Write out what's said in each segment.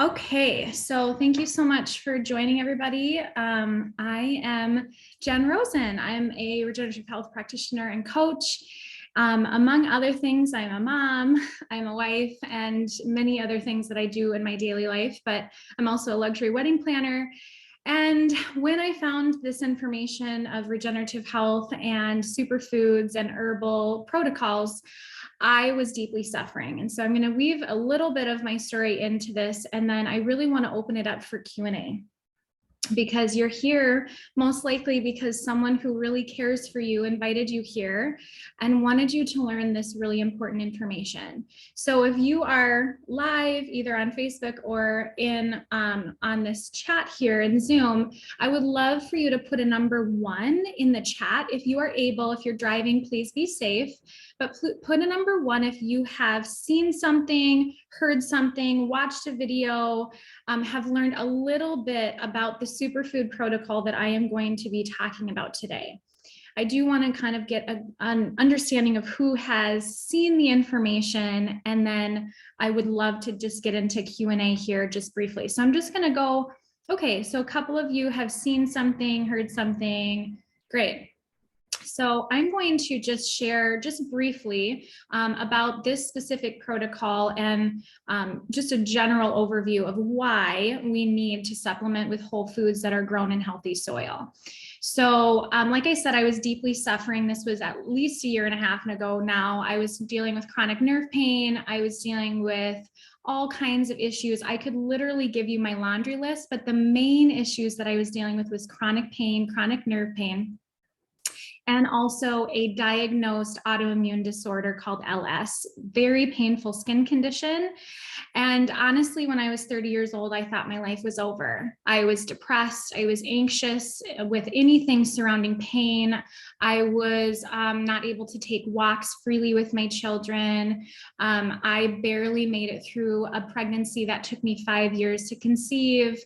Okay, so thank you so much for joining, everybody. I am Jen Rosen. I'm a regenerative health practitioner and coach. Among other things, I'm a mom, I'm a wife, and many other things that I do in my daily life, but I'm also a luxury wedding planner. And when I found this information of regenerative health and superfoods and herbal protocols, I was deeply suffering. And so I'm going to weave a little bit of my story into this, and then I really want to open it up for Q&A. Because you're here most likely because someone who really cares for you invited you here and wanted you to learn this really important information. So if you are live either on Facebook or in on this chat here in Zoom, I would love for you to put a number 1 in the chat. If you are able, if you're driving, please be safe, but put a number 1 if you have seen something, heard something, watched a video, have learned a little bit about the superfood protocol that I am going to be talking about today. I do want to kind of get an understanding of who has seen the information, and then I would love to just get into Q&A here just briefly. So I'm just going to go, okay, so a couple of you have seen something, heard something, great. So I'm going to just share just briefly about this specific protocol and just a general overview of why we need to supplement with whole foods that are grown in healthy soil. So like I said, I was deeply suffering. This was at least a year and a half ago now. I was dealing with chronic nerve pain. I was dealing with all kinds of issues. I could literally give you my laundry list, but the main issues that I was dealing with was chronic pain, chronic nerve pain, and also a diagnosed autoimmune disorder called LS, very painful skin condition. And honestly, when I was 30 years old, I thought my life was over. I was depressed. I was anxious with anything surrounding pain. I was not able to take walks freely with my children. I barely made it through a pregnancy that took me 5 years to conceive.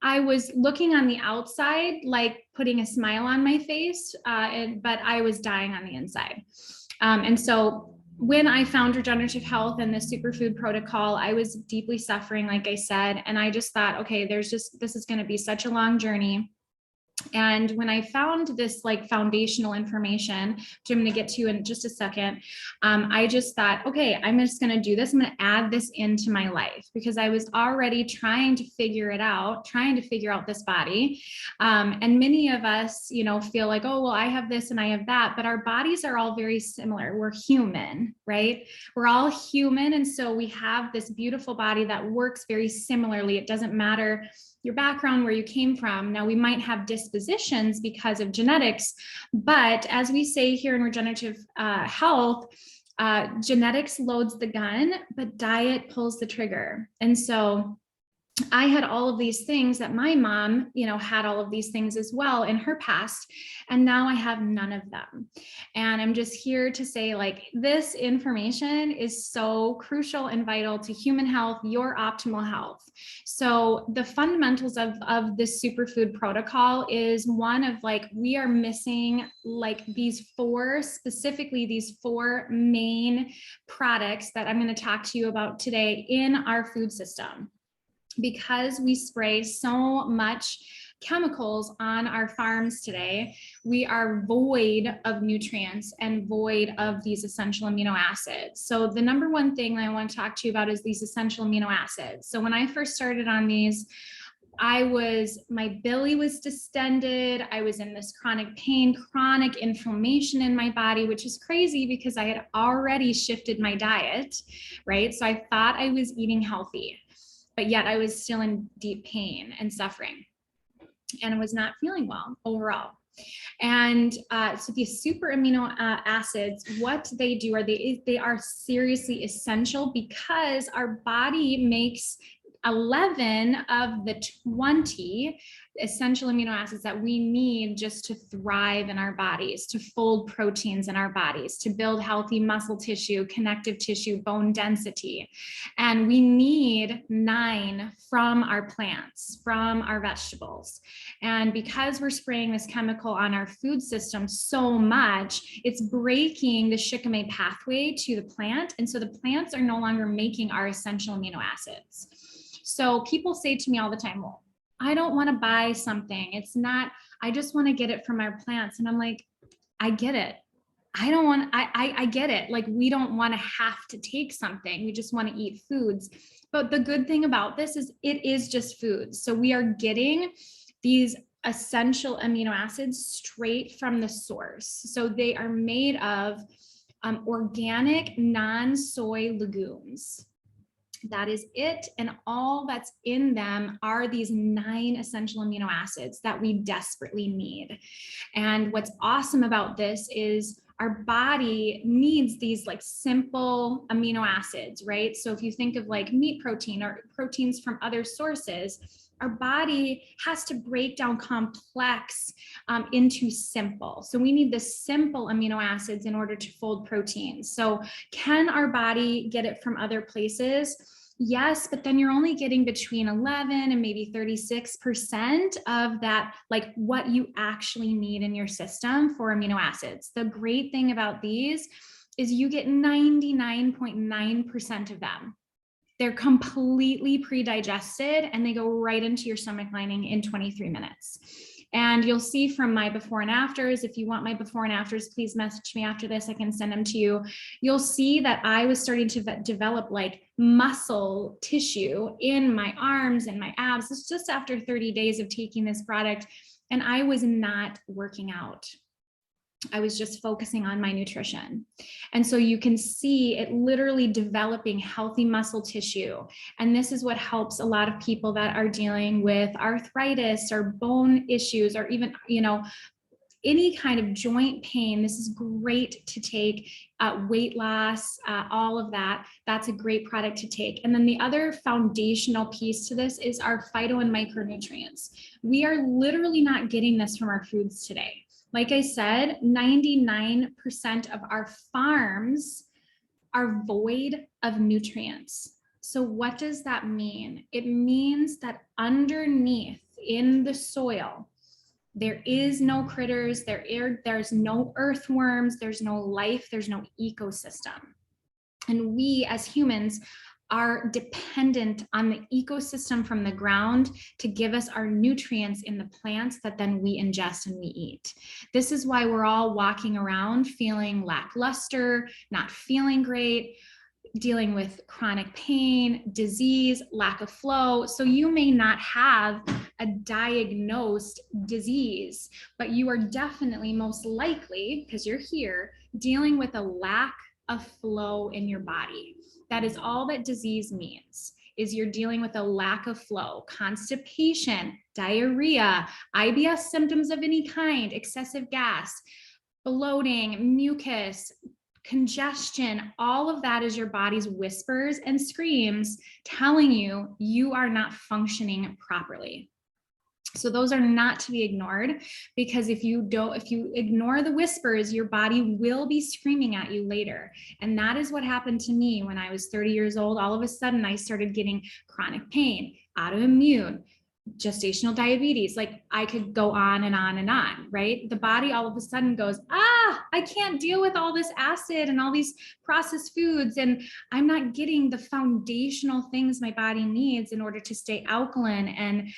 I was looking on the outside, like putting a smile on my face, but I was dying on the inside. And so when I found regenerative health and the superfood protocol, I was deeply suffering, like I said, and I just thought, okay, this is going to be such a long journey. And when I found this like foundational information, which I'm going to get to in just a second, I just thought, okay, I'm just going to do this. I'm going to add this into my life because I was already trying to figure it out, trying to figure out this body. And many of us, feel like, oh, well, I have this and I have that, but our bodies are all very similar. We're human, right? We're all human. And so we have this beautiful body that works very similarly. It doesn't matter your background, where you came from. Now, we might have dispositions because of genetics, but as we say here in regenerative health, genetics loads the gun, but diet pulls the trigger. And so I had all of these things that my mom, had all of these things as well in her past. And now I have none of them. And I'm just here to say, like, this information is so crucial and vital to human health, your optimal health. So the fundamentals of this superfood protocol is one of like, we are missing like specifically these four main products that I'm going to talk to you about today in our food system. Because we spray so much chemicals on our farms today, we are void of nutrients and void of these essential amino acids. So the number one thing I want to talk to you about is these essential amino acids. So when I first started on these, my belly was distended. I was in this chronic pain, chronic inflammation in my body, which is crazy because I had already shifted my diet, right? So I thought I was eating healthy, but yet I was still in deep pain and suffering, and I was not feeling well overall. And so these super amino acids, what they do are they are seriously essential because our body makes 11 of the 20 essential amino acids that we need just to thrive in our bodies, to fold proteins in our bodies, to build healthy muscle tissue, connective tissue, bone density. And we need 9 from our plants, from our vegetables. And because we're spraying this chemical on our food system so much, it's breaking the shikimate pathway to the plant. And so the plants are no longer making our essential amino acids. So people say to me all the time, well, I don't want to buy something. It's not, I just want to get it from our plants. And I'm like, I get it. I get it. Like, we don't want to have to take something. We just want to eat foods. But the good thing about this is it is just food. So we are getting these essential amino acids straight from the source. So they are made of organic, non-soy legumes. That is it. And all that's in them are these 9 essential amino acids that we desperately need. And what's awesome about this is our body needs these like simple amino acids, right? So if you think of like meat protein or proteins from other sources, our body has to break down complex into simple. So we need the simple amino acids in order to fold proteins. So can our body get it from other places? Yes, but then you're only getting between 11 and maybe 36% of that, like what you actually need in your system for amino acids. The great thing about these is you get 99.9% of them. They're completely pre-digested and they go right into your stomach lining in 23 minutes. And you'll see from my before and afters, if you want my before and afters, please message me after this, I can send them to you. You'll see that I was starting to develop like muscle tissue in my arms and my abs. It's just after 30 days of taking this product, and I was not working out. I was just focusing on my nutrition. And so you can see it literally developing healthy muscle tissue. And this is what helps a lot of people that are dealing with arthritis or bone issues, or even, any kind of joint pain. This is great to take. Weight loss, all of that. That's a great product to take. And then the other foundational piece to this is our phyto and micronutrients. We are literally not getting this from our foods today. Like I said, 99% of our farms are void of nutrients. So what does that mean? It means that underneath in the soil, there is no critters, there's no earthworms, there's no life, there's no ecosystem. And we as humans are dependent on the ecosystem from the ground to give us our nutrients in the plants that then we ingest and we eat. This is why we're all walking around feeling lackluster, not feeling great, dealing with chronic pain, disease, lack of flow. So you may not have a diagnosed disease, but you are definitely most likely, because you're here, dealing with a lack of flow in your body. That is all that disease means, is you're dealing with a lack of flow, constipation, diarrhea, IBS symptoms of any kind, excessive gas, bloating, mucus, congestion. All of that is your body's whispers and screams telling you you are not functioning properly. So those are not to be ignored, because if you ignore the whispers, your body will be screaming at you later. And that is what happened to me when I was 30 years old. All of a sudden I started getting chronic pain, autoimmune, gestational diabetes. Like, I could go on and on and on, right? The body all of a sudden goes, I can't deal with all this acid and all these processed foods, and I'm not getting the foundational things my body needs in order to stay alkaline and,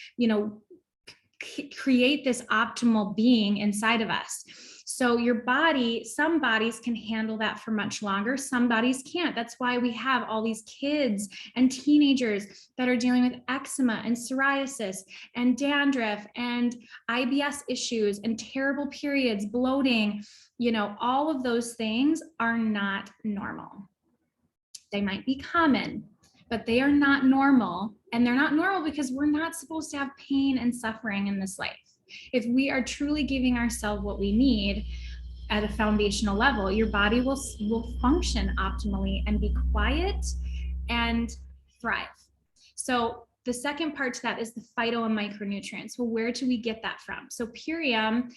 create this optimal being inside of us. So your body, some bodies can handle that for much longer, some bodies can't. That's why we have all these kids and teenagers that are dealing with eczema and psoriasis and dandruff and IBS issues and terrible periods, bloating. All of those things are not normal. They might be common, but they are not normal. And they're not normal because we're not supposed to have pain and suffering in this life. If we are truly giving ourselves what we need at a foundational level, your body will function optimally and be quiet and thrive. So the second part to that is the phyto and micronutrients. Well, where do we get that from? So Purium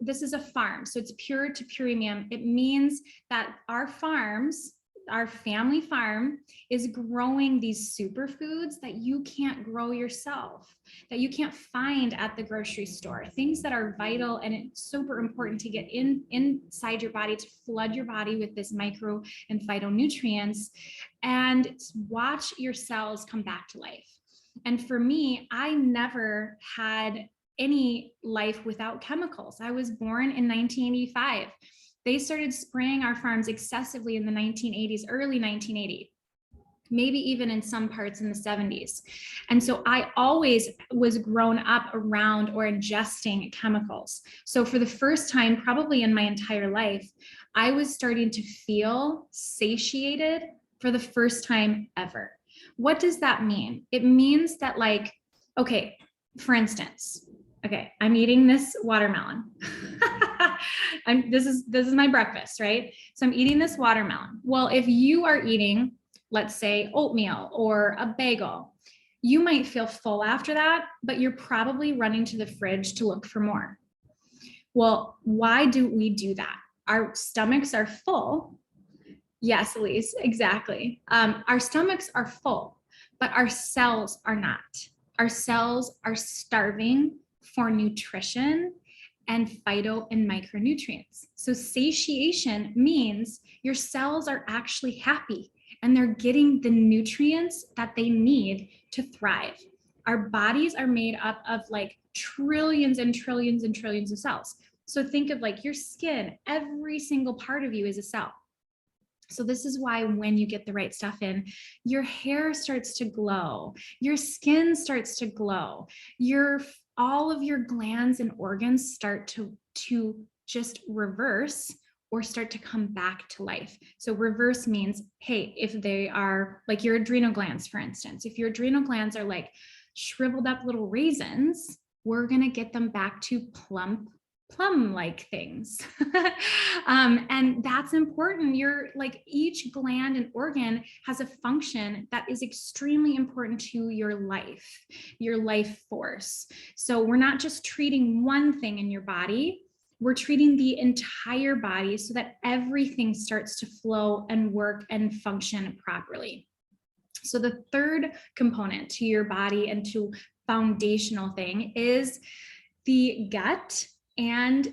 this is a farm. So it's pure to premium. It means that our farms, our family farm is growing these superfoods that you can't grow yourself, that you can't find at the grocery store, things that are vital and it's super important to get inside your body to flood your body with this micro and phytonutrients and watch your cells come back to life. And for me, I never had any life without chemicals. I was born in 1985. They started spraying our farms excessively in the 1980s, early 1980, maybe even in some parts in the 70s. And so I always was grown up around or ingesting chemicals. So for the first time, probably in my entire life, I was starting to feel satiated for the first time ever. What does that mean? It means that, like, okay, for instance, okay, I'm eating this watermelon. This is my breakfast, right? So I'm eating this watermelon. Well, if you are eating, let's say, oatmeal or a bagel, you might feel full after that, but you're probably running to the fridge to look for more. Well, why do we do that? Our stomachs are full. Yes, Elise, exactly. Our stomachs are full, but our cells are not. Our cells are starving for nutrition and phyto and micronutrients. So satiation means your cells are actually happy and they're getting the nutrients that they need to thrive. Our bodies are made up of like trillions and trillions and trillions of cells. So think of like your skin, every single part of you is a cell. So this is why when you get the right stuff in, your hair starts to glow, your skin starts to glow, all of your glands and organs start to just reverse or start to come back to life. So reverse means, hey, if they are like your adrenal glands, for instance, if your adrenal glands are like shriveled up little raisins, we're going to get them back to plum-like things. And that's important. You're like, each gland and organ has a function that is extremely important to your life force. So we're not just treating one thing in your body, we're treating the entire body so that everything starts to flow and work and function properly. So the third component to your body and to foundational thing is the gut and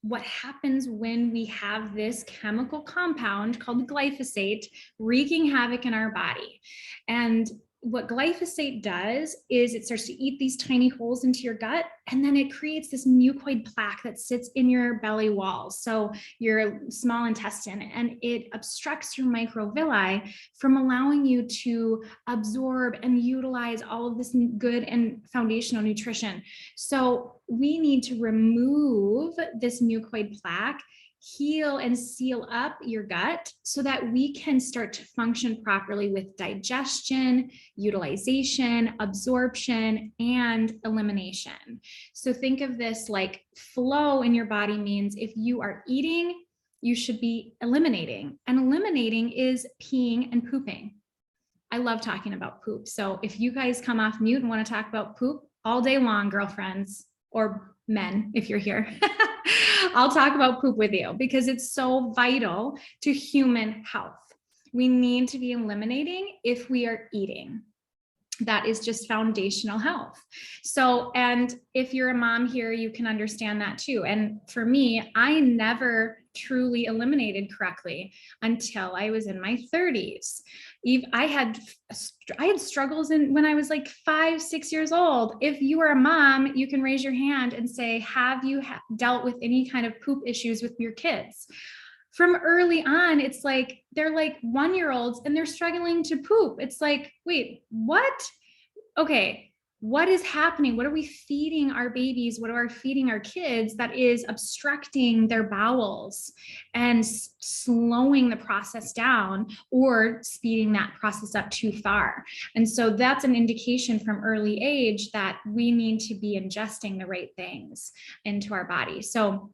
what happens when we have this chemical compound called glyphosate wreaking havoc in our body. And what glyphosate does is it starts to eat these tiny holes into your gut, and then it creates this mucoid plaque that sits in your belly walls, so your small intestine, and it obstructs your microvilli from allowing you to absorb and utilize all of this good and foundational nutrition. So we need to remove this mucoid plaque, heal and seal up your gut so that we can start to function properly with digestion, utilization, absorption, and elimination. So think of this like flow in your body means if you are eating, you should be eliminating. And eliminating is peeing and pooping. I love talking about poop. So if you guys come off mute and want to talk about poop all day long, girlfriends or men, if you're here, I'll talk about poop with you because it's so vital to human health. We need to be eliminating if we are eating. That is just foundational health. So, and if you're a mom here, you can understand that too. And for me, I never truly eliminated correctly until I was in my 30s. I had struggles when I was like 5, 6 years old. If you are a mom, you can raise your hand and say, have you dealt with any kind of poop issues with your kids? From early on, it's like, they're like 1-year-olds and they're struggling to poop. It's like, wait, what? Okay, what is happening? What are we feeding our babies? What are we feeding our kids that is obstructing their bowels and slowing the process down or speeding that process up too far? And so that's an indication from early age that we need to be ingesting the right things into our body. So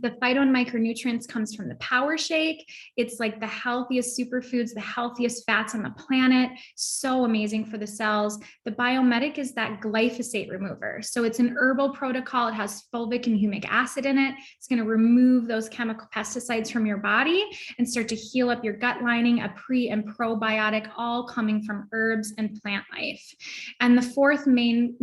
The phyto and micronutrients comes from the Power Shake. It's like the healthiest superfoods, the healthiest fats on the planet. So amazing for the cells. The Biomedic is that glyphosate remover. So it's an herbal protocol. It has fulvic and humic acid in it. It's going to remove those chemical pesticides from your body and start to heal up your gut lining, a pre and probiotic, all coming from herbs and plant life. And the fourth main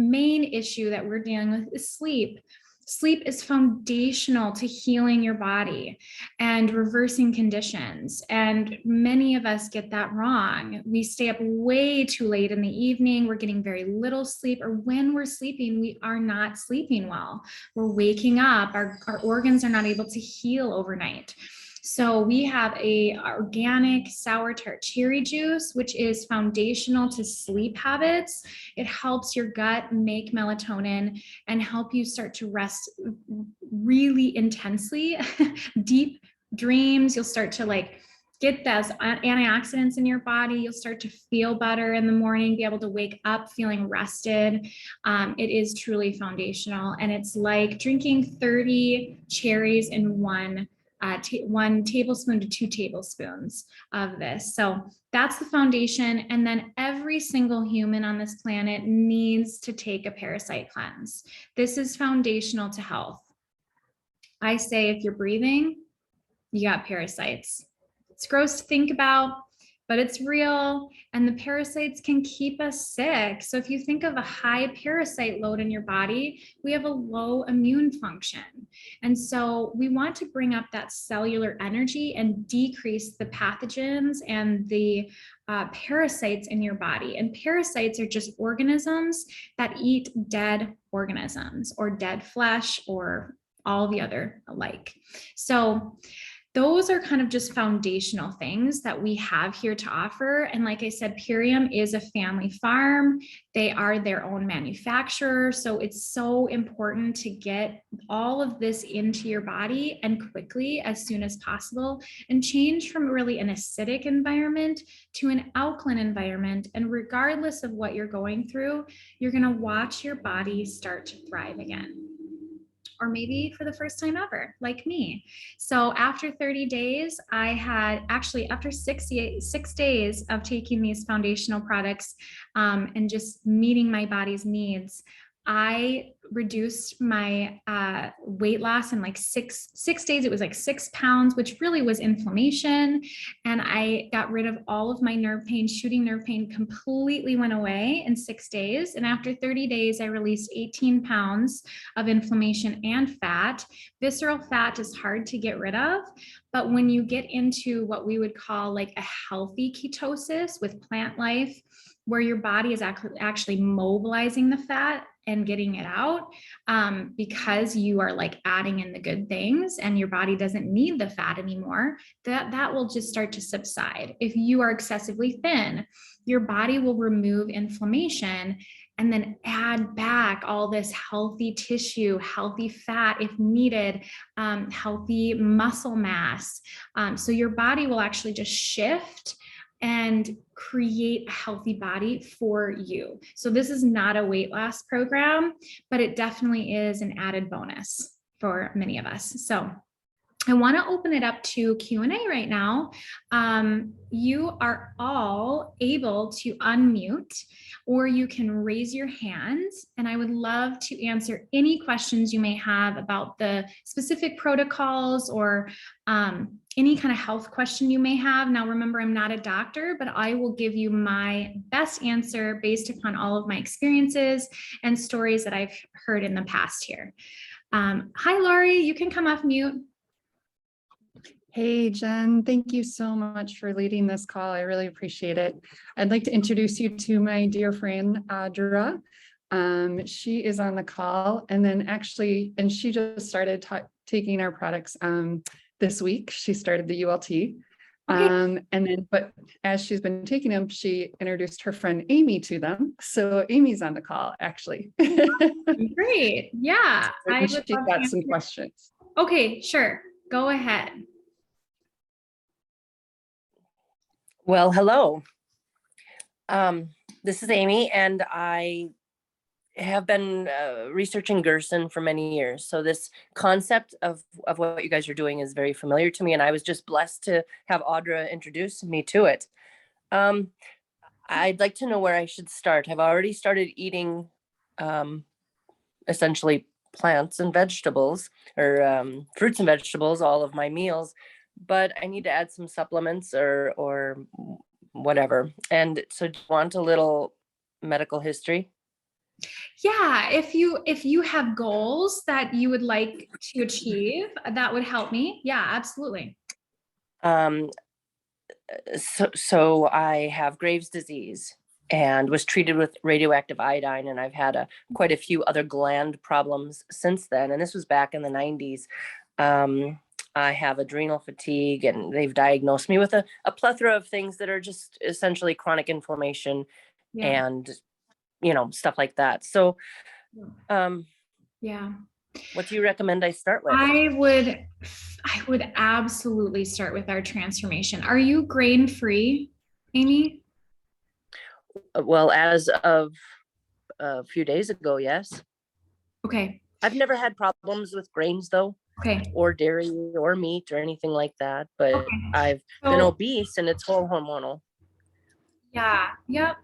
issue that we're dealing with is sleep. Sleep is foundational to healing your body and reversing conditions. And many of us get that wrong. We stay up way too late in the evening. We're getting very little sleep, or when we're sleeping, we are not sleeping well. We're waking up, our organs are not able to heal overnight. So we have a organic sour tart cherry juice, which is foundational to sleep habits. It helps your gut make melatonin and help you start to rest really intensely, deep dreams. You'll start to get those antioxidants in your body. You'll start to feel better in the morning, be able to wake up feeling rested. It is truly foundational. And it's like drinking 30 cherries in one tablespoon to 2 tablespoons of this. So that's the foundation. And then every single human on this planet needs to take a parasite cleanse. This is foundational to health. I say if you're breathing, you got parasites. It's gross to think about, but it's real, and the parasites can keep us sick. So if you think of a high parasite load in your body, we have a low immune function. And so we want to bring up that cellular energy and decrease the pathogens and the parasites in your body. And parasites are just organisms that eat dead organisms or dead flesh or all the other alike. So those are kind of just foundational things that we have here to offer. And like I said, Purium is a family farm. They are their own manufacturer. So it's so important to get all of this into your body and quickly, as soon as possible, and change from really an acidic environment to an alkaline environment. And regardless of what you're going through, you're going to watch your body start to thrive again. Or maybe for the first time ever, like me. So after 30 days, I had actually, after 6 days of taking these foundational products and just meeting my body's needs, I reduced my weight loss in like six days. It was like 6 pounds, which really was inflammation. And I got rid of all of my nerve pain. Shooting nerve pain completely went away in 6 days. And after 30 days, I released 18 pounds of inflammation and fat. Visceral fat is hard to get rid of, but when you get into what we would call like a healthy ketosis with plant life, where your body is actually mobilizing the fat and getting it out because you are like adding in the good things and your body doesn't need the fat anymore, that will just start to subside. If you are excessively thin, your body will remove inflammation and then add back all this healthy tissue, healthy fat if needed, healthy muscle mass. So your body will actually just shift and create a healthy body for you. So this is not a weight loss program, but it definitely is an added bonus for many of us. So I want to open it up to Q&A right now. You are all able to unmute, or you can raise your hands, and I would love to answer any questions you may have about the specific protocols or any kind of health question you may have. Now, remember, I'm not a doctor, but I will give you my best answer based upon all of my experiences and stories that I've heard in the past here. Hi, Lori, you can come off mute. Hey, Jen, thank you so much for leading this call. I really appreciate it. I'd like to introduce you to my dear friend, Audra. She is on the call, and then actually, and she just started taking our products this week. She started the ULT. Okay. And then, but as she's been taking them, she introduced her friend Amy to them. So Amy's on the call, actually. Great. Yeah. She's got some questions. Okay, sure. Go ahead. Well, hello. This is Amy, and I have been researching Gerson for many years. So this concept of what you guys are doing is very familiar to me. And I was just blessed to have Audra introduce me to it. I'd like to know where I should start. I've already started eating essentially plants and vegetables, or fruits and vegetables, all of my meals, but I need to add some supplements or whatever. And so do you want a little medical history? Yeah, if you have goals that you would like to achieve, that would help me. Yeah, absolutely. So I have Graves' disease and was treated with radioactive iodine, and I've had quite a few other gland problems since then. And this was back in the 90s. I have adrenal fatigue, and they've diagnosed me with a plethora of things that are just essentially chronic inflammation and, stuff like that. So, yeah. What do you recommend I start with? I would absolutely start with our transformation. Are you grain-free, Amy? Well, as of a few days ago, yes. Okay. I've never had problems with grains though. Okay. Or dairy or meat or anything like that, but okay. I've been obese, and it's all hormonal. Yeah. Yep.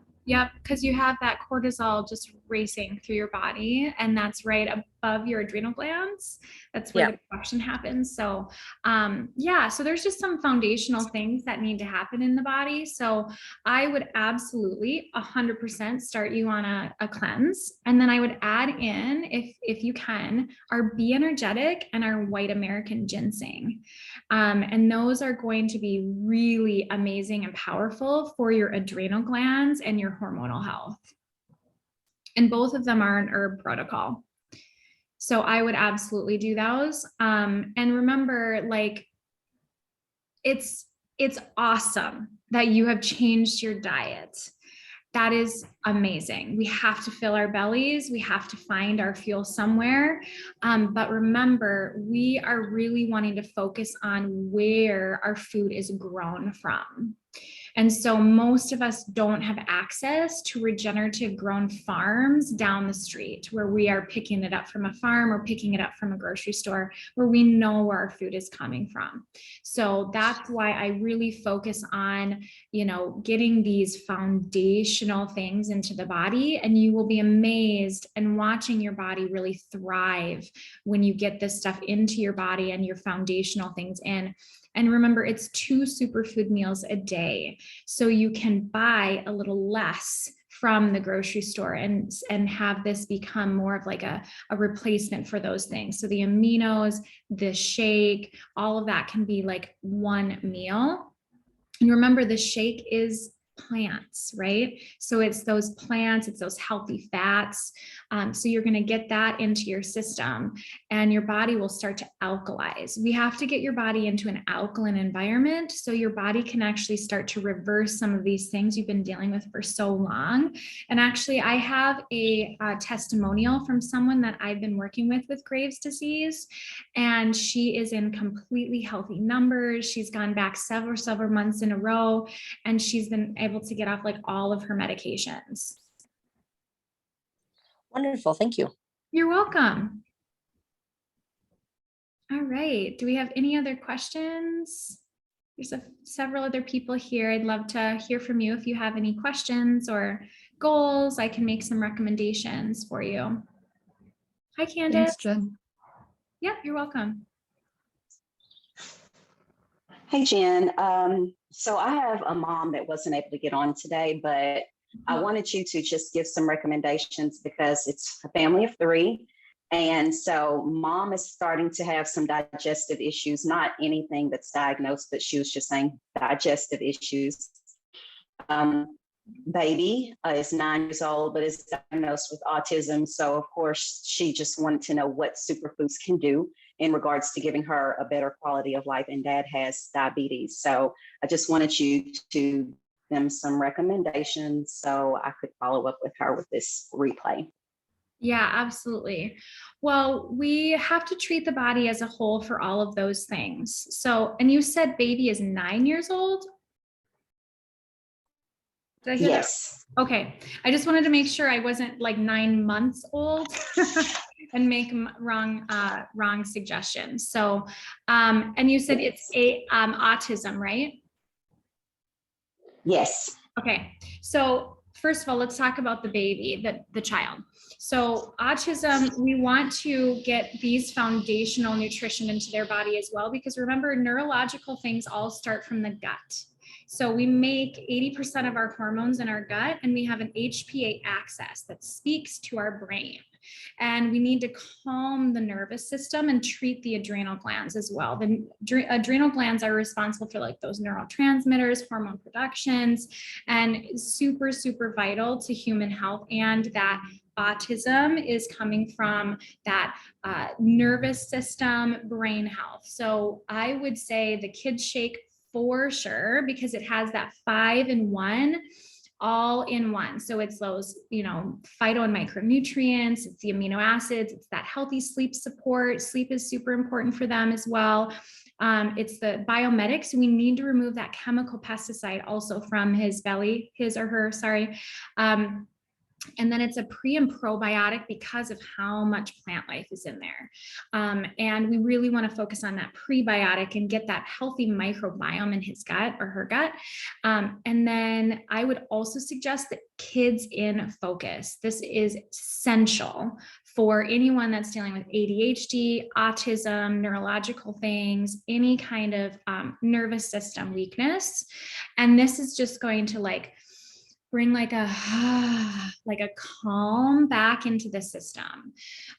Because you have that cortisol just racing through your body, and that's right above your adrenal glands. That's where the production happens. So, so there's just some foundational things that need to happen in the body. So I would absolutely 100% start you on a cleanse. And then I would add in, if you can, our Be Energetic and our White American Ginseng. And those are going to be really amazing and powerful for your adrenal glands and your hormonal health. And both of them are an herb protocol. So I would absolutely do those. And remember, like, it's awesome that you have changed your diet. That is amazing. We have to fill our bellies. We have to find our fuel somewhere. But remember, we are really wanting to focus on where our food is grown from. And so most of us don't have access to regenerative grown farms down the street where we are picking it up from a farm or picking it up from a grocery store where we know where our food is coming from. So that's why I really focus on, getting these foundational things into the body, and you will be amazed and watching your body really thrive when you get this stuff into your body and your foundational things in. And remember, it's 2 superfood meals a day. So you can buy a little less from the grocery store and have this become more of like a replacement for those things. So the aminos, the shake, all of that can be like one meal. And remember, the shake is plants, right? So it's those plants, it's those healthy fats. So you're going to get that into your system, and your body will start to alkalize. We have to get your body into an alkaline environment so your body can actually start to reverse some of these things you've been dealing with for so long. And actually, I have a testimonial from someone that I've been working with Graves' disease, and she is in completely healthy numbers. She's gone back several months in a row, and she's been able to get off like all of her medications. Wonderful. Thank you. You're welcome. All right. Do we have any other questions? There's several other people here. I'd love to hear from you if you have any questions or goals. I can make some recommendations for you. Hi, Candace. Thanks, Jen. Yeah, you're welcome. Hey, Jen. So I have a mom that wasn't able to get on today, but I wanted you to just give some recommendations because it's a family of 3. And so mom is starting to have some digestive issues, not anything that's diagnosed, but she was just saying digestive issues. Baby is 9 years old, but is diagnosed with autism. So of course, she just wanted to know what superfoods can do in regards to giving her a better quality of life. And dad has diabetes. So I just wanted you to give them some recommendations so I could follow up with her with this replay. Yeah, absolutely. Well, we have to treat the body as a whole for all of those things. So, and you said baby is 9 years old? Did I hear that? Yes. Okay, I just wanted to make sure I wasn't like 9 months old and make wrong suggestions. So, and you said it's autism, right? Yes. Okay, so first of all, let's talk about the baby, the child. So autism, we want to get these foundational nutrition into their body as well, because remember, neurological things all start from the gut. So we make 80% of our hormones in our gut, and we have an HPA axis that speaks to our brain. And we need to calm the nervous system and treat the adrenal glands as well. The adrenal glands are responsible for like those neurotransmitters, hormone productions, and super, super vital to human health. And that autism is coming from that nervous system, brain health. So I would say the Kids Shake for sure, because it has that 5-in-1 all in one. So it's those, phyto and micronutrients, it's the amino acids, it's that healthy sleep support. Sleep is super important for them as well. It's the biomedics. We need to remove that chemical pesticide also from his belly, his or her, sorry. And then it's a pre and probiotic because of how much plant life is in there. And we really want to focus on that prebiotic and get that healthy microbiome in his gut or her gut. And then I would also suggest that Kids in Focus. This is essential for anyone that's dealing with ADHD, autism, neurological things, any kind of nervous system weakness. And this is just going to bring like a calm back into the system.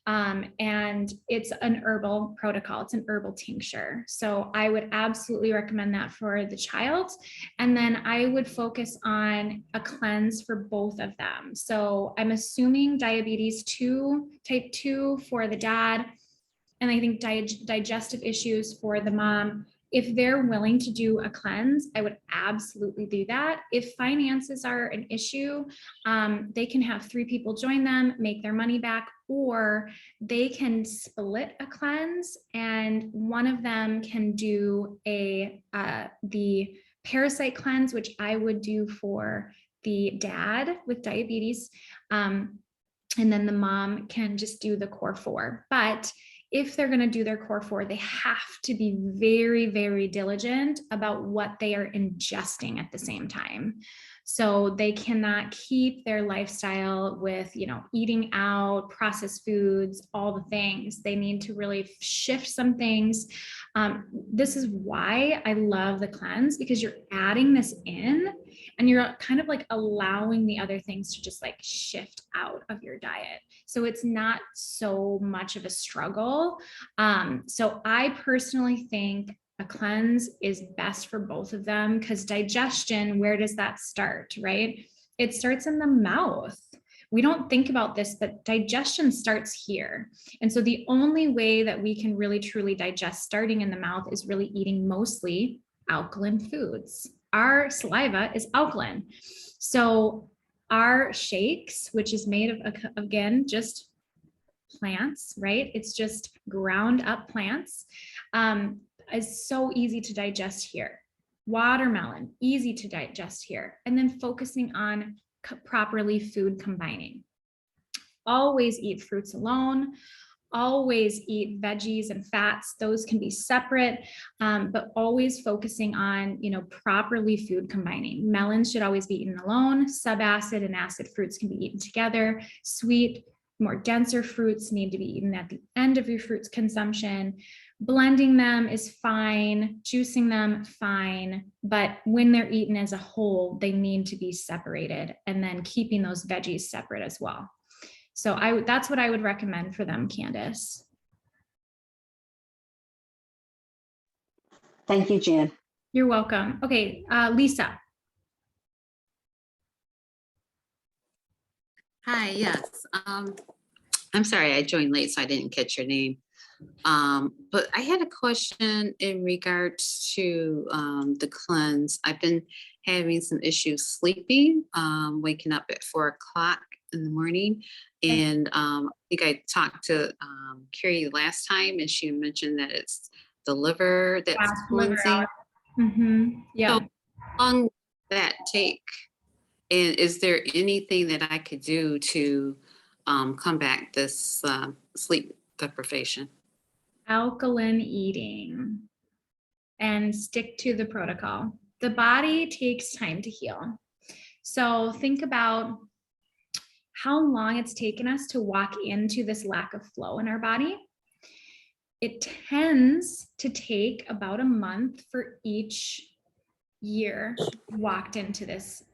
And it's an herbal protocol. It's an herbal tincture. So I would absolutely recommend that for the child. And then I would focus on a cleanse for both of them. So I'm assuming diabetes 2, type 2 for the dad. And I think digestive issues for the mom. If they're willing to do a cleanse, I would absolutely do that. If finances are an issue, they can have 3 people join them, make their money back, or they can split a cleanse and one of them can do the parasite cleanse, which I would do for the dad with diabetes. And then the mom can just do the core 4. But if they're going to do their core 4, they have to be very, very diligent about what they are ingesting at the same time. So they cannot keep their lifestyle with, eating out, processed foods, all the things. They need to really shift some things. This is why I love the cleanse, because you're adding this in and you're kind of allowing the other things to just shift out of your diet. So it's not so much of a struggle. So I personally think a cleanse is best for both of them, because digestion, where does that start, right? It starts in the mouth. We don't think about this, but digestion starts here. And so the only way that we can really truly digest starting in the mouth is really eating mostly alkaline foods. Our saliva is alkaline. So our shakes, which is made of, again, just plants, right? It's just ground up plants, is so easy to digest here. Watermelon, easy to digest here. And then focusing on properly food combining. Always eat fruits alone. Always eat veggies and fats. Those can be separate, but always focusing on, properly food combining. Melons should always be eaten alone. Subacid and acid fruits can be eaten together. Sweet, more denser fruits need to be eaten at the end of your fruits consumption. Blending them is fine, juicing them, fine, but when they're eaten as a whole, they need to be separated, and then keeping those veggies separate as well. So that's what I would recommend for them, Candace. Thank you, Jen. You're welcome. Okay, Lisa. Hi, yes. I'm sorry, I joined late, so I didn't catch your name. But I had a question in regards to the cleanse. I've been having some issues sleeping, waking up at 4 o'clock in the morning. And I think I talked to Carrie last time, and she mentioned that it's the liver that's cleansing. Yeah. So how long will that take? And is there anything that I could do to combat this sleep deprivation? Alkaline eating and stick to the protocol. The body takes time to heal. So think about how long it's taken us to walk into this lack of flow in our body. It tends to take about a month for each year walked into this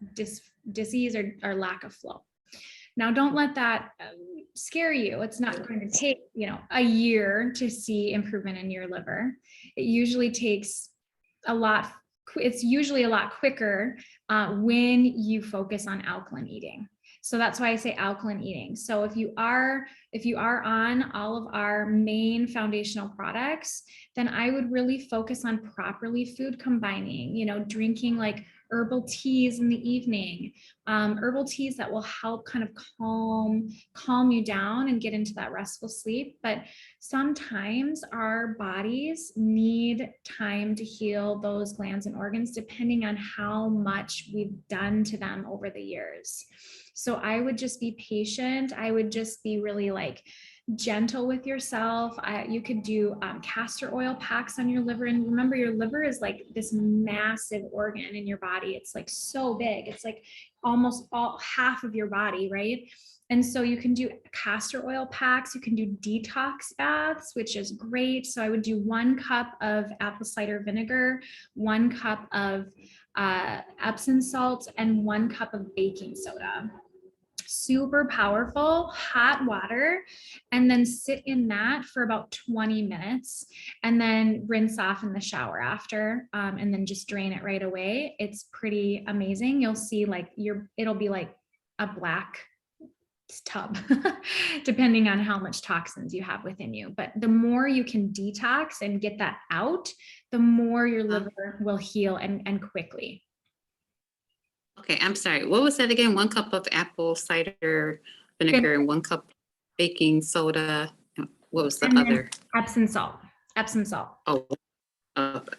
disease or lack of flow. Now, don't let that scare you. It's not going to take, a year to see improvement in your liver. It usually takes it's usually a lot quicker when you focus on alkaline eating. So that's why I say alkaline eating. So if you are on all of our main foundational products, then I would really focus on properly food combining, drinking like herbal teas in the evening, herbal teas that will help kind of calm you down and get into that restful sleep. But sometimes our bodies need time to heal those glands and organs depending on how much we've done to them over the years. So I would just be patient. I would just be really gentle with yourself. You could do castor oil packs on your liver. And remember, your liver is like this massive organ in your body. It's like so big. It's like almost half of your body, right? And so you can do castor oil packs. You can do detox baths, which is great. So I would do 1 cup of apple cider vinegar, 1 cup of Epsom salt, and 1 cup of baking soda. Super powerful, hot water, and then sit in that for about 20 minutes and then rinse off in the shower after, and then just drain it right away. It's pretty amazing. You'll see it'll be like a black tub depending on how much toxins you have within you. But the more you can detox and get that out, the more your liver will heal and quickly. Okay, I'm sorry. What was that again? 1 cup of apple cider vinegar and 1 cup baking soda. What was the And then other? Epsom salt. Epsom salt. Oh,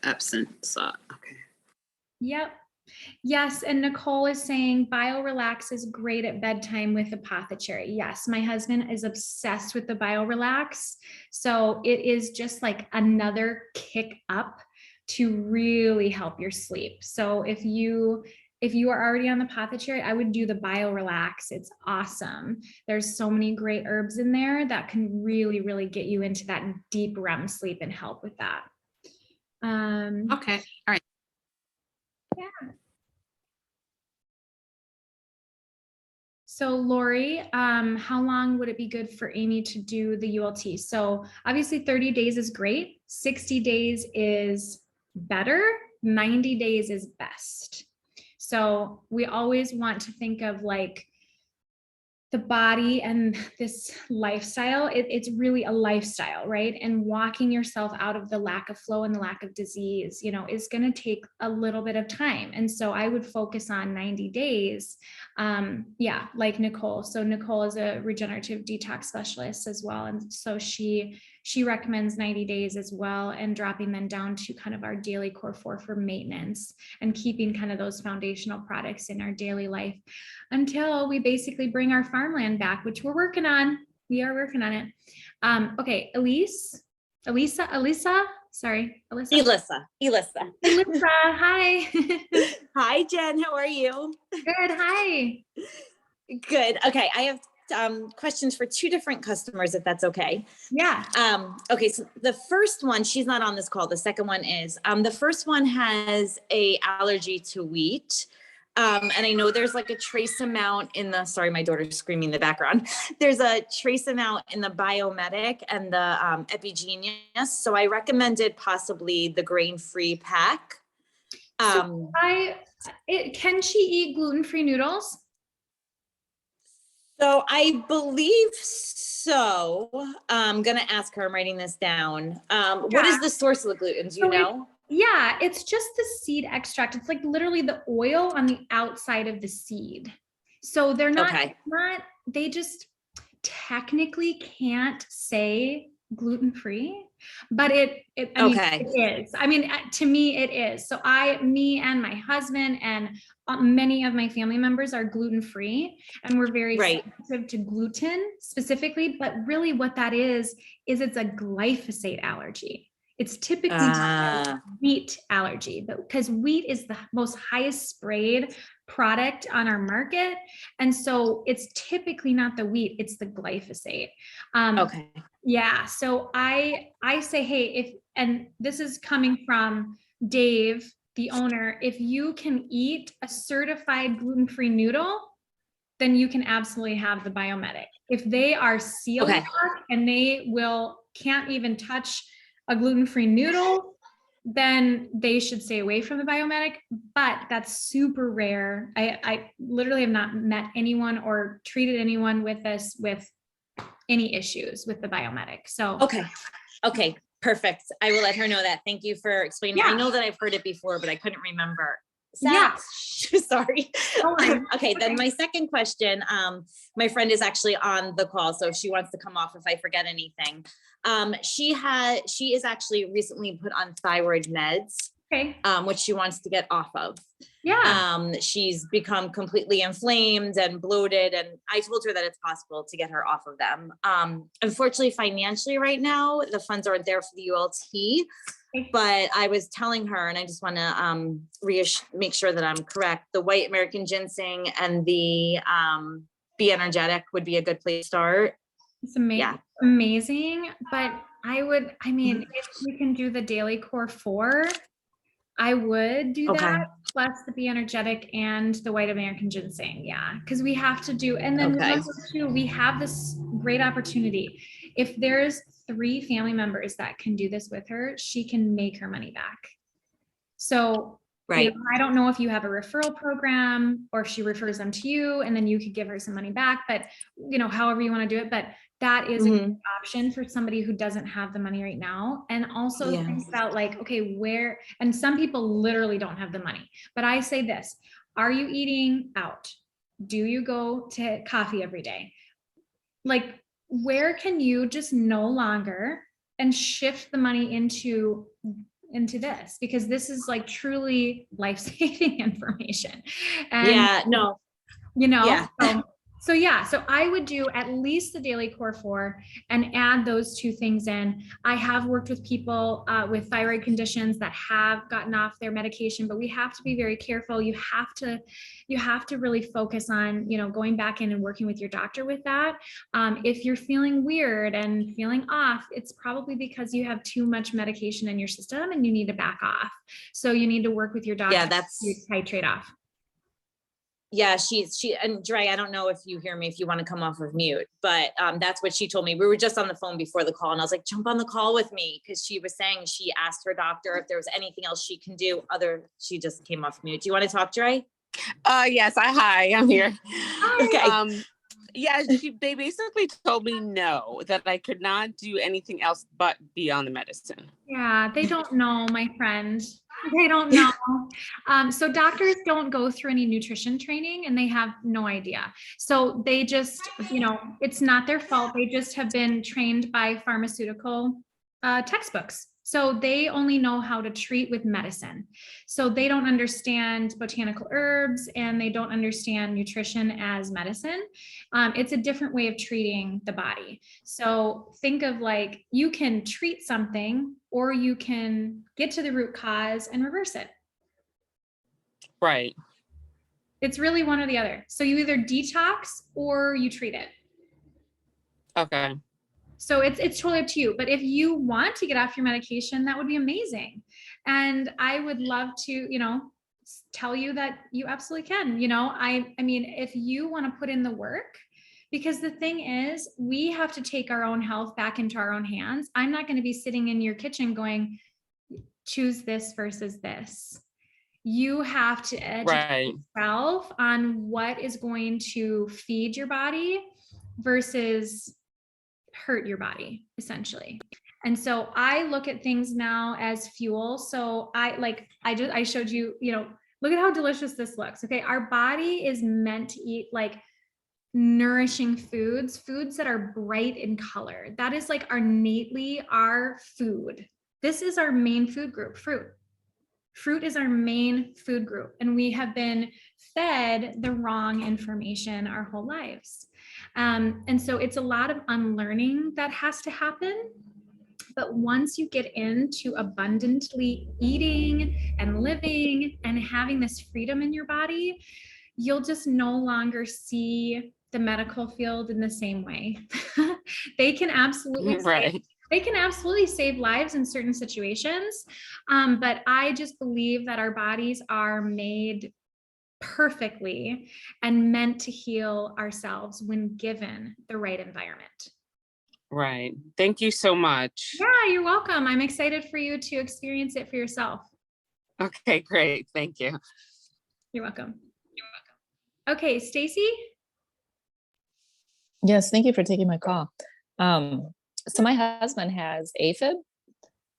Epsom salt. Okay. Yep. Yes. And Nicole is saying BioRelax is great at bedtime with Apothecary. Yes. My husband is obsessed with the BioRelax. So it is just like another kick up to really help your sleep. So if you are already on the Apothecary, I would do the BioRelax. It's awesome. There's so many great herbs in there that can really, really get you into that deep REM sleep and help with that. Okay. All right. Yeah. So Lori, how long would it be good for Amy to do the ULT? So obviously 30 days is great. 60 days is better. 90 days is best. So we always want to think of the body and this lifestyle. It's really a lifestyle, right? And walking yourself out of the lack of flow and the lack of disease, is going to take a little bit of time. And so I would focus on 90 days. Like Nicole. So Nicole is a regenerative detox specialist as well. And so she recommends 90 days as well, and dropping them down to kind of our daily core 4 for maintenance and keeping kind of those foundational products in our daily life until we basically bring our farmland back, which we're working on. We are working on it. Okay, Elisa, sorry, Alyssa. Elissa. Elissa, hi. Hi, Jen. How are you? Good, hi. Good. Okay. I have questions for 2 different customers, if that's okay. Yeah. Okay. So the first one, she's not on this call. The second one is, the first one has a allergy to wheat. And I know there's a trace amount in sorry, my daughter's screaming in the background. There's a trace amount in the Biomedic and the Epigenius. So I recommended possibly the grain-free pack. Can she eat gluten-free noodles? So I believe so. I'm going to ask her. I'm writing this down. What is the source of the gluten? Do you know? Yeah, it's just the seed extract. It's like literally the oil on the outside of the seed. So they're not, they just technically can't say gluten-free, but I mean, Okay. it is. I mean, to me, it is. So me and my husband and many of my family members are gluten-free, and we're very Right. sensitive to gluten specifically. But really, what that is it's a glyphosate allergy. It's typically not a Ah, wheat allergy, but because wheat is the most highest sprayed product on our market, and so it's typically not the wheat; it's the glyphosate. okay. Yeah, so I say, hey, and this is coming from Dave, the owner, if you can eat a certified gluten-free noodle, then you can absolutely have the Biomedic. If they are celiac and they can't even touch a gluten-free noodle, then they should stay away from the Biomedic. But that's super rare. I literally have not met anyone or treated anyone with this with any issues with the Biomedic. So Okay, perfect. I will let her know that. Thank you for explaining. I Yeah. know that I've heard it before, but I couldn't remember. Yeah. Sorry. Don't worry. Okay, then my second question, my friend is actually on the call, so if she wants to come off if I forget anything. She is actually recently put on thyroid meds, Okay. which she wants to get off of. Yeah. She's become completely inflamed and bloated, and I told her that it's possible to get her off of them. Unfortunately, financially right now, the funds aren't there for the ULT, but I was telling her, and I just want to make sure that I'm correct, the white American ginseng and the Be Energetic would be a good place to start. It's amazing. But I mean, if we can do the Daily Core 4, I would do that, plus the Be Energetic and the white American ginseng. Yeah, because we have to do, and then number 2, we have this great opportunity. If there's 3 family members that can do this with her, she can make her money back. So I don't know if you have a referral program or if she refers them to you and then you could give her some money back, but however you want to do it, but that is a good option for somebody who doesn't have the money right now. And also think about okay, and some people literally don't have the money, but I say this, are you eating out? Do you go to coffee every day? Where can you just no longer and shift the money into this, because this is truly life-saving information. And so I would do at least the Daily Core 4 and add those 2 things in. I have worked with people with thyroid conditions that have gotten off their medication, but we have to be very careful. You have to really focus on, going back in and working with your doctor with that. If you're feeling weird and feeling off, it's probably because you have too much medication in your system and you need to back off. So you need to work with your doctor to titrate off. Yeah, she and Dre, I don't know if you hear me, if you want to come off of mute, but that's what she told me. We were just on the phone before the call and I was like, jump on the call with me, because she was saying she asked her doctor if there was anything else she can do she just came off mute. Do you want to talk, Dre? Yes, hi, I'm here. Hi. Okay. Yeah, they basically told me no, that I could not do anything else but be on the medicine. Yeah, they don't know, my friend. They don't know. So doctors don't go through any nutrition training and they have no idea. So they just, it's not their fault. They just have been trained by pharmaceutical textbooks. So they only know how to treat with medicine. So they don't understand botanical herbs and they don't understand nutrition as medicine. It's a different way of treating the body. So think of you can treat something or you can get to the root cause and reverse it. Right. It's really one or the other. So you either detox or you treat it. Okay. So it's totally up to you. But if you want to get off your medication, that would be amazing. And I would love to, tell you that you absolutely can. I mean, if you want to put in the work, because the thing is, we have to take our own health back into our own hands. I'm not going to be sitting in your kitchen going, choose this versus this. You have to educate yourself on what is going to feed your body versus hurt your body, essentially. And so I look at things now as fuel. So I showed you, look at how delicious this looks. Okay. Our body is meant to eat nourishing foods, foods that are bright in color. That is like our innately our food. This is our main food group, fruit. Fruit is our main food group, and we have been fed the wrong information our whole lives. And so it's a lot of unlearning that has to happen. But once you get into abundantly eating and living and having this freedom in your body, you'll just no longer see the medical field in the same way. They can absolutely Right. they can absolutely save lives in certain situations. But I just believe that our bodies are made perfectly and meant to heal ourselves when given the right environment. Right. Thank you so much. Yeah, you're welcome. I'm excited for you to experience it for yourself. Okay, great. Thank you. You're welcome. Okay, Stacy? Yes, thank you for taking my call. So my husband has AFib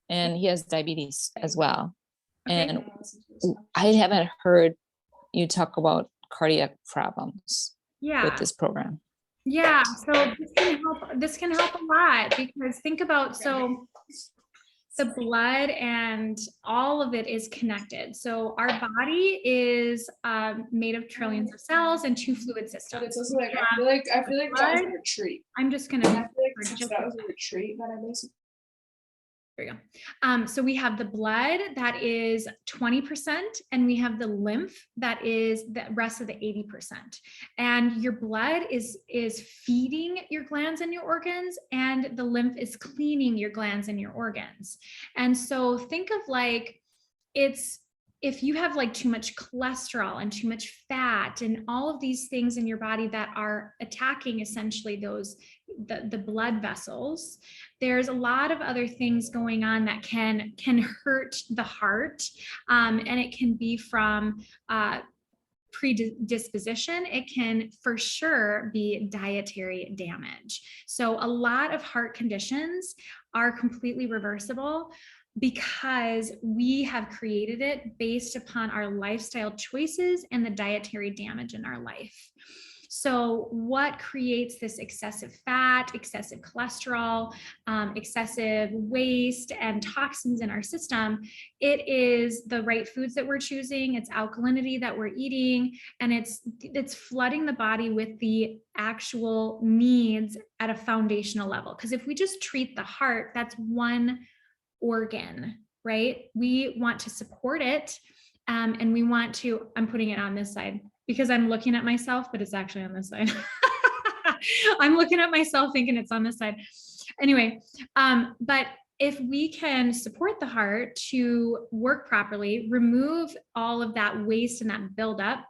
and he has diabetes as well. Okay. And I haven't heard you talk about cardiac problems Yeah. with this program. Yeah, so this can help a lot, because think about, so the blood and all of it is connected. So our body is made of trillions of cells and 2 fluid systems. It's also like I feel like that was a retreat. I'm just I gonna, feel like since that was a retreat that I basically. there we go. So we have the blood that is 20%, and we have the lymph that is the rest of the 80%. And your blood is feeding your glands and your organs, and the lymph is cleaning your glands and your organs. And so think of like, it's, if you have like too much cholesterol and too much fat and all of these things in your body that are attacking essentially those, the blood vessels, there's a lot of other things going on that can hurt the heart. And it can be from predisposition. It can for sure be dietary damage. So a lot of heart conditions are completely reversible because we have created it based upon our lifestyle choices and the dietary damage in our life. So what creates this excessive fat, excessive cholesterol, excessive waste and toxins in our system? It is the right foods that we're choosing, it's alkalinity that we're eating, and it's flooding the body with the actual needs at a foundational level. Because if we just treat the heart, that's one organ, right? We want to support it, and we want to, I'm putting it on this side because I'm looking at myself, but it's actually on this side. I'm looking at myself thinking it's on this side. Anyway, but if we can support the heart to work properly, remove all of that waste and that buildup,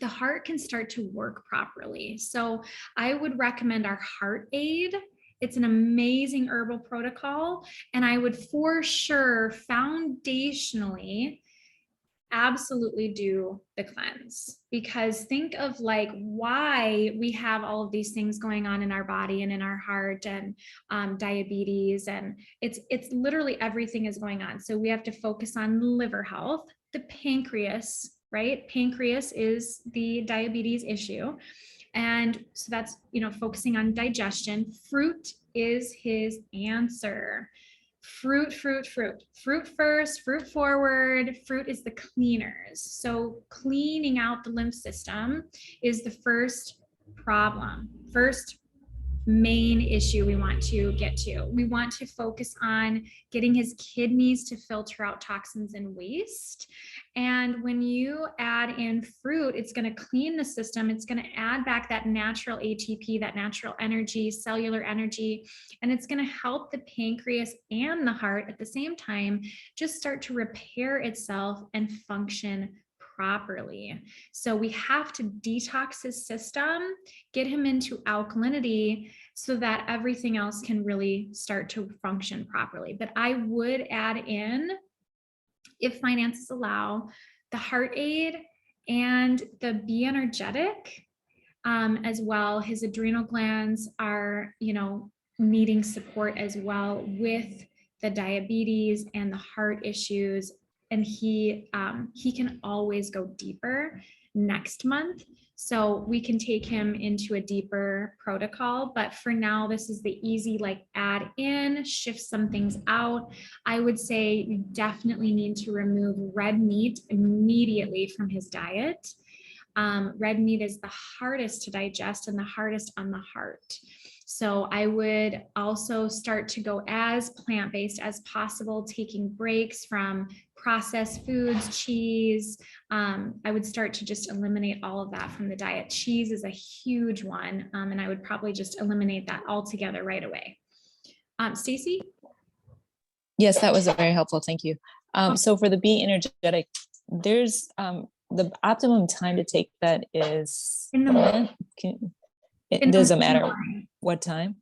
the heart can start to work properly. So I would recommend our Heart Aid. It's an amazing herbal protocol. And I would for sure foundationally absolutely do the cleanse, because think of like why we have all of these things going on in our body and in our heart, and diabetes, and it's literally everything is going on. So we have to focus on liver health, the pancreas, right? Pancreas is the diabetes issue. And so that's, focusing on digestion. Fruit is his answer. Fruit first, fruit forward. Fruit is the cleaners. So cleaning out the lymph system is the first problem, first main issue we want to get to. We want to focus on getting his kidneys to filter out toxins and waste. And when you add in fruit, it's going to clean the system. It's going to add back that natural ATP, that natural energy, cellular energy, and it's going to help the pancreas and the heart at the same time just start to repair itself and function properly. So we have to detox his system, get him into alkalinity so that everything else can really start to function properly. But I would add in, if finances allow, the Heart Aid and the Be Energetic as well. His adrenal glands are, needing support as well with the diabetes and the heart issues. And he can always go deeper next month. So we can take him into a deeper protocol, but for now, this is the easy, like add in, shift some things out. I would say you definitely need to remove red meat immediately from his diet. Red meat is the hardest to digest and the hardest on the heart. So I would also start to go as plant-based as possible, taking breaks from processed foods, cheese. I would start to just eliminate all of that from the diet. Cheese is a huge one, and I would probably just eliminate that altogether right away. Stacy? Yes, that was very helpful. Thank you. So for the Be Energetic, there's the optimum time to take that is In the morning. It In the doesn't matter morning. what time.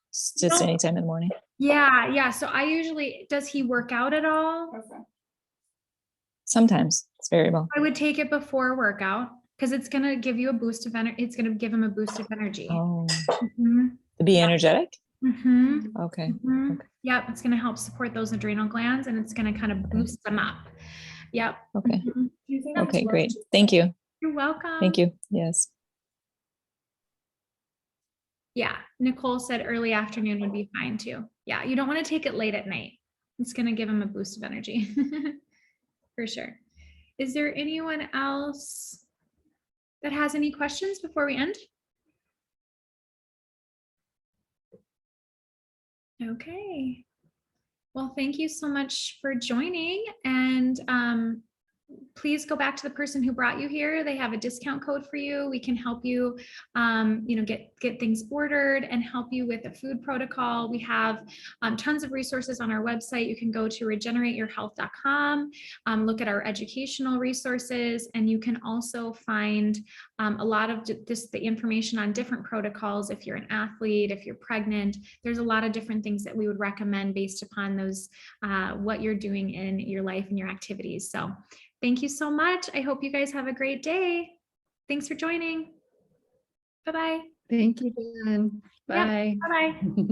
It's just No. anytime in the morning. Yeah. So I usually, does he work out at all? Okay. Sometimes it's variable. I would take it before workout because it's going to give you a boost of energy. It's going to give him a boost of energy. Oh, Mhm. to be energetic. Mhm. Okay. Mhm. Yep, it's going to help support those adrenal glands and it's going to kind of boost them up. Yep. Okay. Mhm. Do you think it's Okay, worth great. just- Thank you. You're welcome. Thank you. Yes. Yeah, Nicole said early afternoon would be fine too. Yeah, you don't want to take it late at night. It's going to give him a boost of energy for sure. Is there anyone else that has any questions before we end? Okay. Well, thank you so much for joining, and please go back to the person who brought you here. They have a discount code for you. We can help you, get things ordered and help you with a food protocol. We have tons of resources on our website. You can go to regenerateyourhealth.com, look at our educational resources, and you can also find a lot of the information on different protocols. If you're an athlete, if you're pregnant, there's a lot of different things that we would recommend based upon those, what you're doing in your life and your activities. So thank you so much. I hope you guys have a great day. Thanks for joining. Bye-bye. Thank you, Jen. Yeah, Bye. bye-bye.